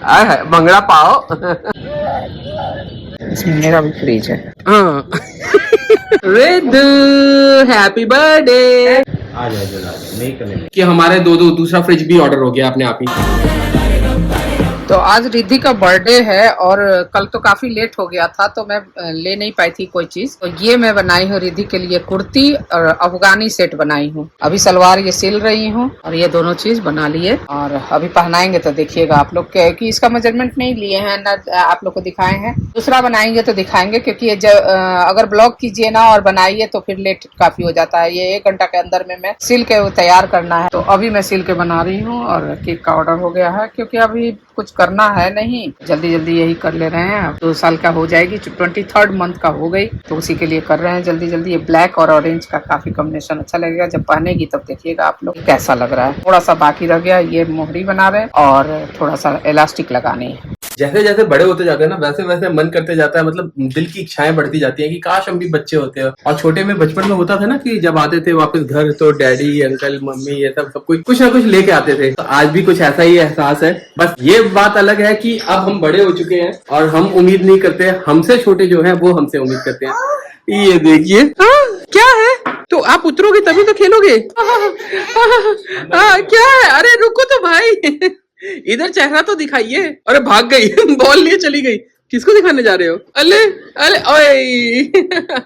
भंगड़ा पाओ। इसमें मेरा भी फ्रिज है। हाँ। Riddhu happy birthday. आ जाए नहीं करने कि हमारे दो दूसरा फ्रिज भी ऑर्डर हो गया अपने आप ही। तो आज रिद्धि का बर्थडे है और कल तो काफी लेट हो गया था तो मैं ले नहीं पाई थी कोई चीज। तो ये मैं बनाई हूँ रिद्धि के लिए कुर्ती और अफगानी सेट बनाई हूँ। अभी सलवार ये सिल रही हूँ और ये दोनों चीज बना लिए और अभी पहनाएंगे तो देखिएगा आप लोग कि इसका मेजरमेंट नहीं लिए हैं ना, आप लोग को दिखाए हैं। दूसरा बनाएंगे तो दिखाएंगे क्योंकि ये अगर ब्लॉग कीजिए ना और बनाइए तो फिर लेट काफी हो जाता है। ये 1 घंटा के अंदर में मैं सिल के तैयार करना है। तो अभी मैं सिल के बना रही हूँ और केक का ऑर्डर हो गया है क्योंकि अभी कुछ करना है नहीं, जल्दी जल्दी यही कर ले रहे हैं। 2 साल का हो जाएगी, 23rd मंथ का हो गई तो उसी के लिए कर रहे हैं जल्दी जल्दी। ये ब्लैक और ऑरेंज का काफी कॉम्बिनेशन अच्छा लगेगा, जब पहनेगी तब देखिएगा आप लोग कैसा लग रहा है। थोड़ा सा बाकी रह गया, ये मोहरी बना रहे हैं और थोड़ा सा इलास्टिक लगानी है। जैसे जैसे बड़े होते जाते हैं ना वैसे वैसे मन करते जाता है, मतलब दिल की इच्छाएं बढ़ती जाती हैं कि काश हम भी बच्चे होते हैं। और छोटे में बचपन में होता था ना कि जब आते थे वापस घर तो डैडी अंकल मम्मी ये सब कुछ ना कुछ लेके आते थे। तो आज भी कुछ ऐसा ही एहसास है। बस ये बात अलग है कि अब हम बड़े हो चुके हैं और हम उम्मीद नहीं करते, हमसे छोटे जो है वो हमसे उम्मीद करते हैं। ये देखिए क्या है, तो आप उतरोगे तभी तो खेलोगे। क्या है, अरे रुको तो भाई, इधर चेहरा तो दिखाइए। अरे भाग गई, बॉल लिए चली गई। किसको दिखाने जा रहे हो? अले अले ओए।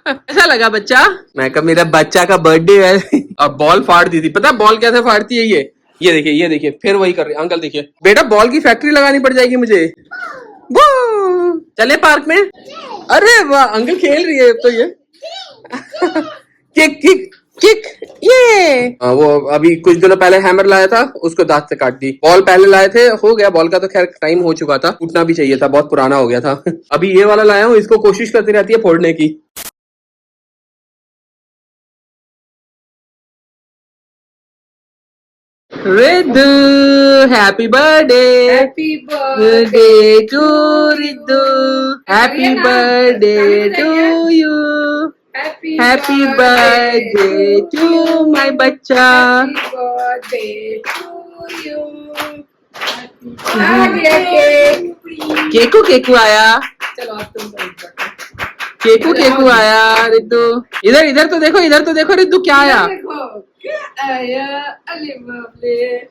ऐसा लगा बच्चा, मैं कहा मेरा बच्चा का बर्थडे है। अब बॉल फाड़ दी थी, पता बॉल कैसे फाड़ती है ये देखिए फिर वही कर रही है। अंकल देखिए, बेटा बॉल की फैक्ट्री लगानी पड़ जाएगी मुझे। वो चले पार्क में। अरे वाह अंकल खेल रही है तो ये। किक किक किक ये। वो अभी कुछ दिनों पहले हैमर लाया था, उसको दांत से काट दी। बॉल पहले लाए थे, हो गया बॉल का तो खैर टाइम हो चुका था, टूटना भी चाहिए था, बहुत पुराना हो गया था। अभी ये वाला लाया हूँ, इसको कोशिश करती रहती है फोड़ने की। Riddhu happy birthday. Happy birthday to Riddhu. Happy birthday to you. Happy birthday to my बच्चा। केकू केकू आया। चलो अब तुम केकू केकू आया। रिद्धू इधर इधर तो देखो, इधर तो देखो रिद्धू क्या आया। क्या आया, अरे बाप रे।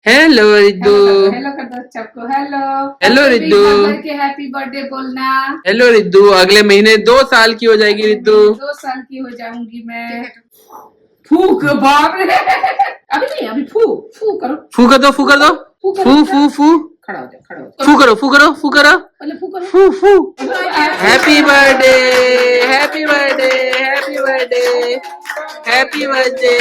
हेलो रिद्धू। हेलो कर दो सबको। हेलो हेलो रिद्धू के हैप्पी बर्थडे बोलना। हेलो रिद्धू, अगले महीने 2 साल की हो जाएगी रिद्धू। 2 साल की हो जाऊंगी मैं। फूक बाप रे। अभी नहीं, अभी फू फू करो। फू कर दो, फू कर दो। फू फू फू। खड़ा हो जाओ, खड़ा हो जाओ। फू करो, फू करो, फू करो। फू करो, फू फू। Happy birthday, happy birthday, happy birthday, happy birthday.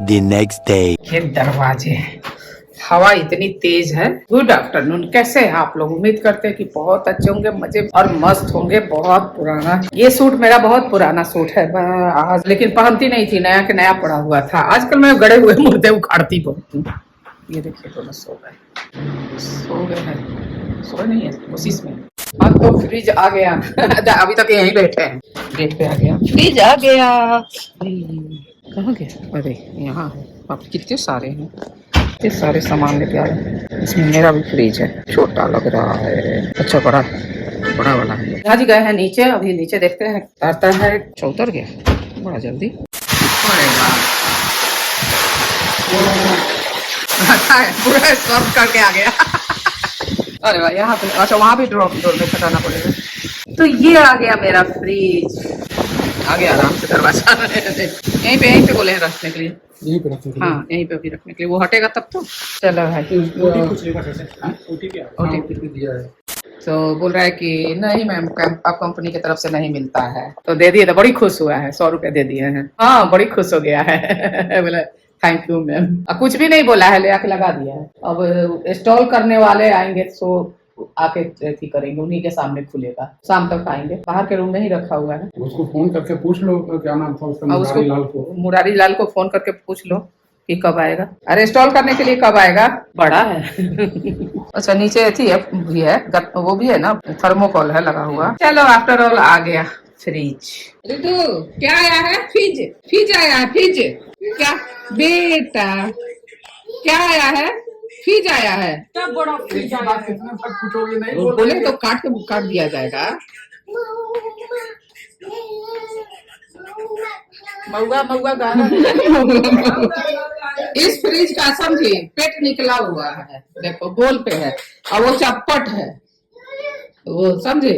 The next day. ये दरवाजे, हवा इतनी तेज है। गुड आफ्टरनून, कैसे हैं आप लोग? उम्मीद करते हैं कि बहुत अच्छे होंगे, मजे और मस्त होंगे। बहुत पुराना ये सूट, मेरा बहुत पुराना सूट है आज, लेकिन पहनती नहीं थी, नया के नया पड़ा हुआ था। आजकल मैं गड़े हुए मुर्दे उखाड़ती बहुत हूँ। ये देखिए दोनों सो गए हैं, सो नहीं है कोशिश में। अब तो फ्रिज आ गया। अभी तक यहीं बैठे हैं, गेट पे आ गया, फ्रिज आ गया। कहाँ गया? अरे यहाँ है। अब कितने सारे हैं, इतने सारे सामान लेके आए। इसमें मेरा भी फ्रिज है, छोटा लग रहा है। अच्छा बड़ा बड़ा वाला है। आज गए हैं नीचे, अभी नीचे देखते हैं आता है। उतर गया बड़ा जल्दी। पूरा सर्व करके आ गया। अरे वाह, यहाँ पे अच्छा, वहाँ भी डोर में खटाना पड़ेगा। तो ये आ गया मेरा फ्रिज, आ गया आराम से दरवाजा। यहीं पे बोले हैं रखने के लिए, यहीं पे रखने के लिए। हाँ यहीं पे भी रखने के लिए, वो हटेगा तब तो। चलो भाई, ओटीपी दिया है तो बोल रहा है कि नहीं मैम, आप कंपनी की तरफ से नहीं मिलता है। तो दे दिए, तो बड़ी खुश हुआ है। 100 रुपए दे दिए हैं। हाँ बड़ी खुश हो गया है। बोला थैंक यू मैम। कुछ भी नहीं बोला है, ले आके लगा दिया है। अब इंस्टॉल करने वाले आएंगे तो आके थी करेंगे, उन्हीं के सामने खुलेगा। शाम तक आएंगे, बाहर के रूम में ही रखा हुआ है। उसको फोन करके पूछ लो क्या नाम था उसका, मुरारी लाल को। मुरारी लाल को फोन करके पूछ लो कि कब आएगा? अरे इंस्टॉल करने के लिए कब आएगा? बड़ा है। अच्छा नीचे अथी है भी है, वो भी है ना, थर्मोकॉल है लगा हुआ। चलो आफ्टर ऑल आ गया फ्रिज। ऋतु क्या आया है? फ्रिज, फ्रिज आया है, फ्रिज। क्या बेटा क्या आया है? फ्रिज आया है। क्या बड़ा फ्रिज आया है? पूछोगे नहीं, बोले तो काट दिया जाएगा। मऊगा मऊगा गाना। इस फ्रिज का समझे पेट निकला हुआ है, देखो गोल पे है और वो चप्पट है, वो समझे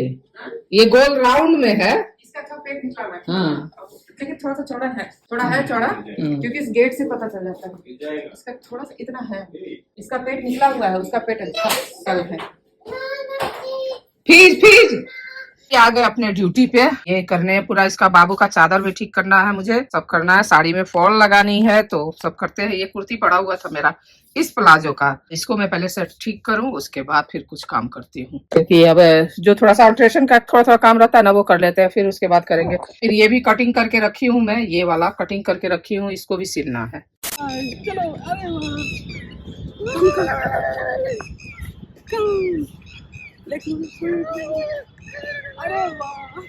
ये गोल राउंड में है। इसका तो पेट निकला हुआ है। हाँ लेकिन थोड़ा सा चौड़ा है, चौड़ा क्योंकि इस गेट से पता चल जाता है। इसका थोड़ा सा इतना है, इसका पेट निकला हुआ है, उसका पेट अच्छा कल है। फ्रिज आ गए अपने ड्यूटी पे, ये करने पूरा इसका बाबू का चादर भी ठीक करना है, मुझे सब करना है, साड़ी में फॉल लगानी है तो सब करते हैं। ये कुर्ती पड़ा हुआ था मेरा इस प्लाजो का, इसको मैं पहले से ठीक करूं उसके बाद फिर कुछ काम करती हूँ, क्योंकि अब जो थोड़ा सा अल्ट्रेशन का थोड़ा काम रहता है ना वो कर लेते हैं, फिर उसके बाद करेंगे। फिर ये भी कटिंग करके रखी हूँ मैं, ये वाला कटिंग करके रखी हूँ, इसको भी सिलना है। चलो अरे वाह,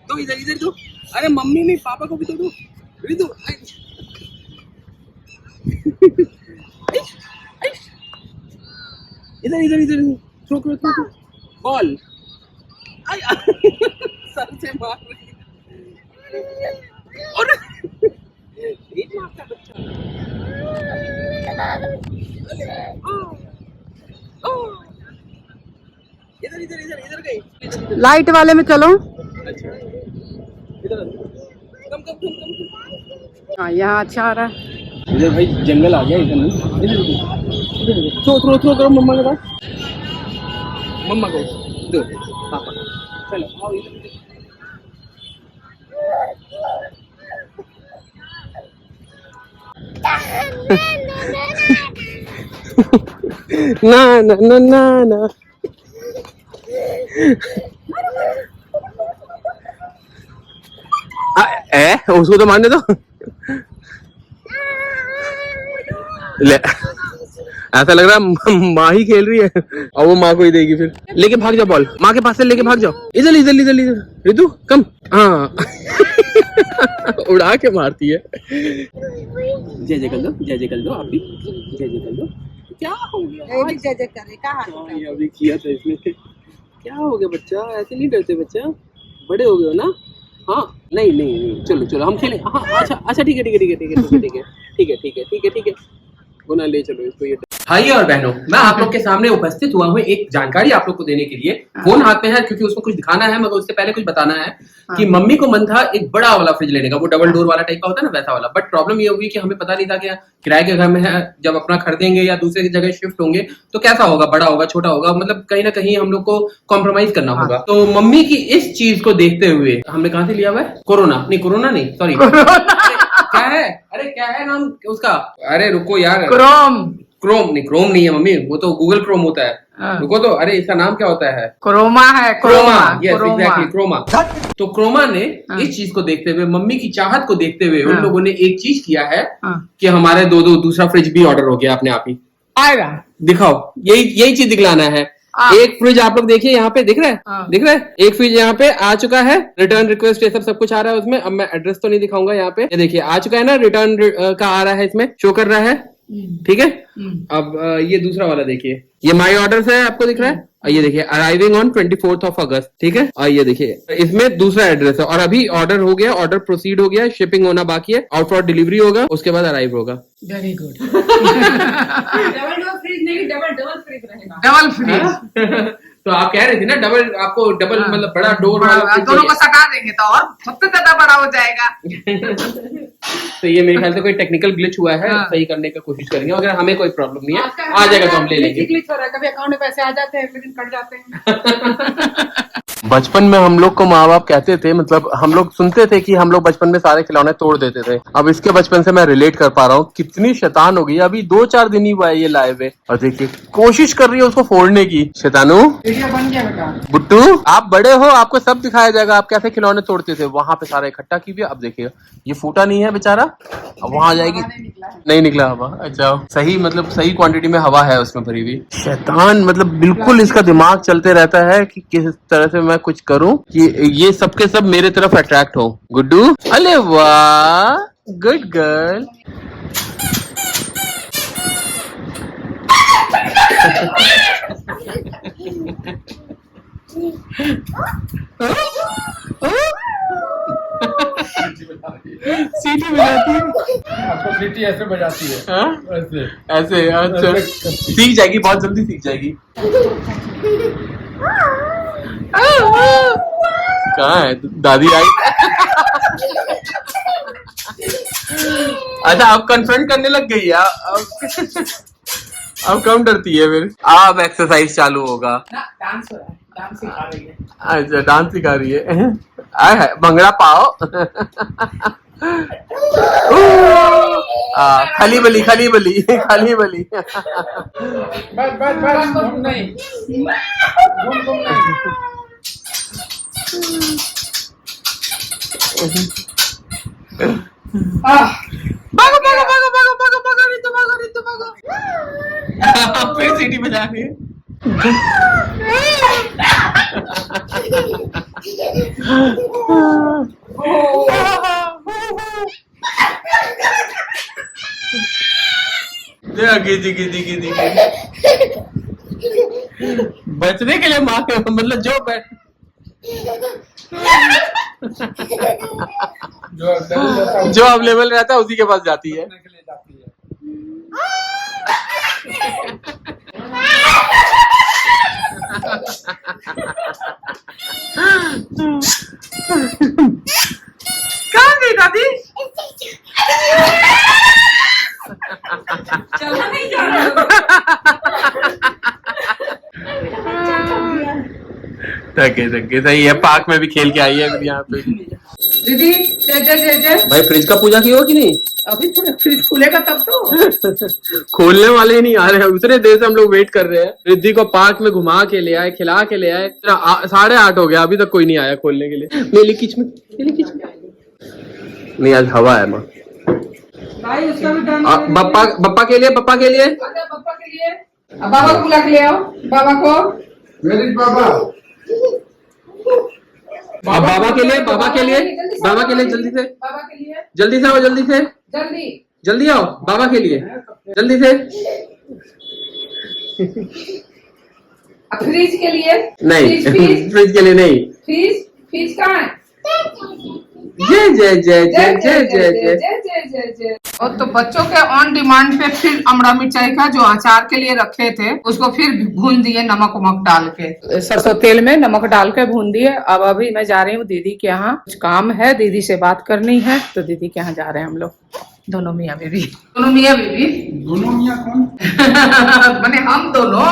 तो इधर दो, अरे मम्मी नहीं पापा को भी तो दो। इधर थ्रो बॉल सर से मार रही है। और एक मारता बच्चा। इधर गई। लाइट वाले में चलो। अच्छा इधर कम। हाँ यहाँ अच्छा आ रहा है। इधर भाई जंगल आ गया इधर। थ्रो करो मम्मा के पास, मम्मा को दो पापा। चलो आओ इधर। ना उसको तो मारने दो। ले ऐसा लग रहा है माँ ही खेल रही है और वो माँ को ही देगी। फिर लेके भाग जाओ, बॉल माँ के पास से लेके भाग जाओ। इधर रितु कम। हाँ उड़ा के मारती है। जय कर दो आप भी, जय कर दो। क्या हो गया? जय करे कहा अभी किया था इसमें। क्या हो गया बच्चा? ऐसे नहीं डरते बच्चा, बड़े हो गए हो ना। हाँ नहीं चलो हम खेलें। हाँ अच्छा ठीक है गुना ले चलो इसको। ये भाई और बहनों, मैं आप लोग के सामने उपस्थित हुआ हूँ एक जानकारी आप लोग को देने के लिए। फोन हाथ में है क्योंकि उसको कुछ दिखाना है, मगर उससे पहले कुछ बताना है कि मम्मी को मन था एक बड़ा वाला फ्रिज लेने का, वो डबल डोर वाला टाइप का होता है ना वैसा वाला। बट प्रॉब्लम ये होगी कि हमें पता नहीं था कि किराए के घर में है, जब अपना खरीदेंगे या दूसरे जगह शिफ्ट होंगे तो कैसा होगा, बड़ा होगा छोटा होगा, मतलब कहीं ना कहीं हम लोग को कॉम्प्रोमाइज करना होगा। तो मम्मी की इस चीज को देखते हुए हमने कहाँ से लिया हुआ है? कोरोना नहीं सॉरी क्या है नाम उसका? अरे रुको यार, क्रोम नहीं है मम्मी, वो तो गूगल क्रोम होता है। रुको तो, अरे इसका नाम क्या होता है? क्रोमा है। क्रोमा। तो क्रोमा ने इस चीज को देखते हुए, मम्मी की चाहत को देखते हुए उन लोगों ने एक चीज किया है कि हमारे दूसरा फ्रिज भी ऑर्डर हो गया अपने आप ही। आएगा, दिखाओ, यही चीज दिखलाना है। एक फ्रिज आप लोग देखिए यहाँ पे दिख रहा है एक फ्रिज यहाँ पे आ चुका है, रिटर्न रिक्वेस्ट ये सब कुछ आ रहा है उसमें। अब मैं एड्रेस तो नहीं दिखाऊंगा यहाँ पे, ये देखिए आ चुका है ना, रिटर्न का आ रहा है, इसमें शो कर रहा है। ठीक है, अब ये दूसरा वाला देखिए, ये माई ऑर्डर है, आपको दिख रहा है। और ये देखिए अराइविंग ऑन 24 अगस्त। ठीक है, और ये देखिए इसमें दूसरा एड्रेस है और अभी ऑर्डर हो गया, ऑर्डर प्रोसीड हो गया, शिपिंग होना बाकी है, आउट फॉर डिलीवरी होगा, उसके बाद अराइव होगा। Very good. Double door fridge नहीं, डबल फ्रिज रहेगा। Double fridge. तो आप कह रहे थे ना डबल, आपको डबल मतलब बड़ा डोर वाला, दोनों को सटा देंगे तो और सबसे ज्यादा बड़ा हो जाएगा। तो ये मेरे ख्याल से कोई टेक्निकल ग्लिच हुआ है, सही करने का कोशिश करेंगे। अगर हमें कोई प्रॉब्लम नहीं है, आ जाएगा तो हम ले लेंगे। ग्लिच हो रहा है, कभी अकाउंट में पैसे आ जाते हैं लेकिन कट जाते हैं। बचपन में हम लोग को माँ बाप कहते थे, मतलब हम लोग सुनते थे कि हम लोग बचपन में सारे खिलौने तोड़ देते थे। अब इसके बचपन से मैं रिलेट कर पा रहा हूँ कितनी शैतान हो गई। अभी 2-4 दिन ही हुआ है ये लाए हुए, और देखिए कोशिश कर रही है उसको फोड़ने की। शैतानू, वीडियो बन गया बेटा। बुट्टू, आप बड़े हो, आपको सब दिखाया जाएगा आप कैसे खिलौने तोड़ते थे। वहां पे सारा इकट्ठा कीजिए। अब देखिए ये फूटा नहीं है बेचारा, अब वहां आ जाएगी। नहीं निकला हवा। अच्छा, सही, मतलब सही क्वांटिटी में हवा है उसमें भरी हुई। शैतान, मतलब बिल्कुल इसका दिमाग चलते रहता है कि किस तरह से मैं कुछ करूं कि ये सबके सब मेरे तरफ अट्रैक्ट हो। गुड्डू, अरे वाह, गुड गर्ल। सीटी बजाती है आपको सीटी ऐसे बजाती है। हाँ? ऐसे ऐसे, अच्छा सीख जाएगी, बहुत जल्दी सीख जाएगी। कहाँ है दादी आई? अच्छा, अब कन्फ्रंट करने लग गई है। अब कम डरती है फिर। अब एक्सरसाइज चालू होगा। डांस हो रहा है, डांस सिखा रही है। अच्छा, डांस सिखा रही है। आए है भंगड़ा पाओ। खली बली, खली बली, खली बली। बस बस बस, घूम नहीं, घूम नहीं। भागो भागो भागो भागो भागो भागो, रितु भागो, रितु भागो। फिर सीटी बजा रही है। गिजी गिजी गिजी, बचने के लिए माँ के, मतलब जो जो अवेलेबल रहता है उसी के पास जाती है। कहाँ गई दादी? चलना नहीं जा रहा। थके सही है। पार्क में भी खेल के आई है अभी यहाँ पे। दीदी जे भाई फ्रिज का पूजा की हो कि नहीं? अभी थोड़ा फ्रिज खुलेगा तब तो। खोलने वाले ही नहीं आ रहे हैं। उतने देर से हम लोग वेट कर रहे हैं। रिद्धि को पार्क में घुमा के ले आए, खिला के ले आए। 8:30 हो गया, अभी तक कोई नहीं आया खोलने के लिए। मेली किच में नहीं, आज हवा है माँ। भाई उसका भी डांस। बप्पा के लिए, पापा के लिए। अब बाबा को बुला के ले आओ, बाबा को। मेरी बाबा, अब बाबा के लिए, बाबा के लिए, बाबा के लिए जल्दी से, बाबा के लिए जल्दी से आओ, जल्दी से, जल्दी जल्दी आओ बाबा के लिए, जल्दी से। फ्रिज के लिए नहीं, फ्रिज के लिए नहीं। फ्रिज कहाँ है? जय जय जय जय जय जय जय। जय। और तो बच्चों के ऑन डिमांड पे फिर अमड़ा मिर्चाई का जो अचार के लिए रखे थे उसको फिर भून दिए, नमक वमक डाल के, सरसों तेल में नमक डाल के भून दिए। अब अभी मैं जा रही हूँ दीदी के यहाँ, कुछ काम है, दीदी से बात करनी है, तो दीदी के यहाँ जा रहे हैं हम लोग। दोनों मियाँ बीवी, दोनों मियाँ बीवी, दोनों मियाँ कौन? मैंने हम दोनों,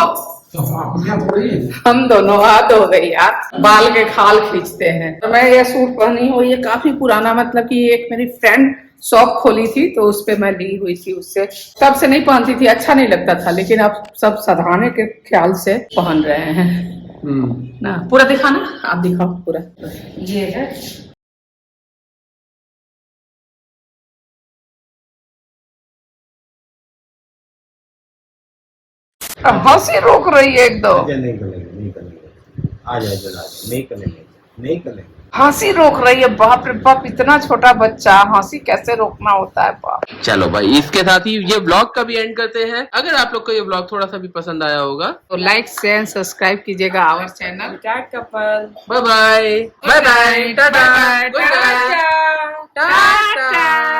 तो आप मियाँ थोड़ी। हम दोनों। हाथ हो गई यार, बाल के खाल खींचते हैं। तो मैं ये सूट पहनी हूँ, ये काफी पुराना, मतलब कि एक मेरी फ्रेंड शॉप खोली थी तो उस पे मैं ली हुई थी उससे। तब से नहीं पहनती थी, अच्छा नहीं लगता था, लेकिन अब सब सधाने के ख्याल से पहन रहे हैं ना। पूरा दिखाना, आप दिखाओ पूरा। ये है, हंसी रोक रही है एकदम, नहीं करेंगे, आ जाए जल्दी, नहीं करेंगे। हंसी रोक रही है। बाप रे बाप, इतना छोटा बच्चा, हंसी कैसे रोकना होता है बाप। चलो भाई, इसके साथ ही ये ब्लॉग का भी एंड करते हैं। अगर आप लोग को ये ब्लॉग थोड़ा सा भी पसंद आया होगा तो लाइक शेयर सब्सक्राइब कीजिएगा our channel chat couple. Bye bye, bye bye, टाटा, गुड बाय, टाटा।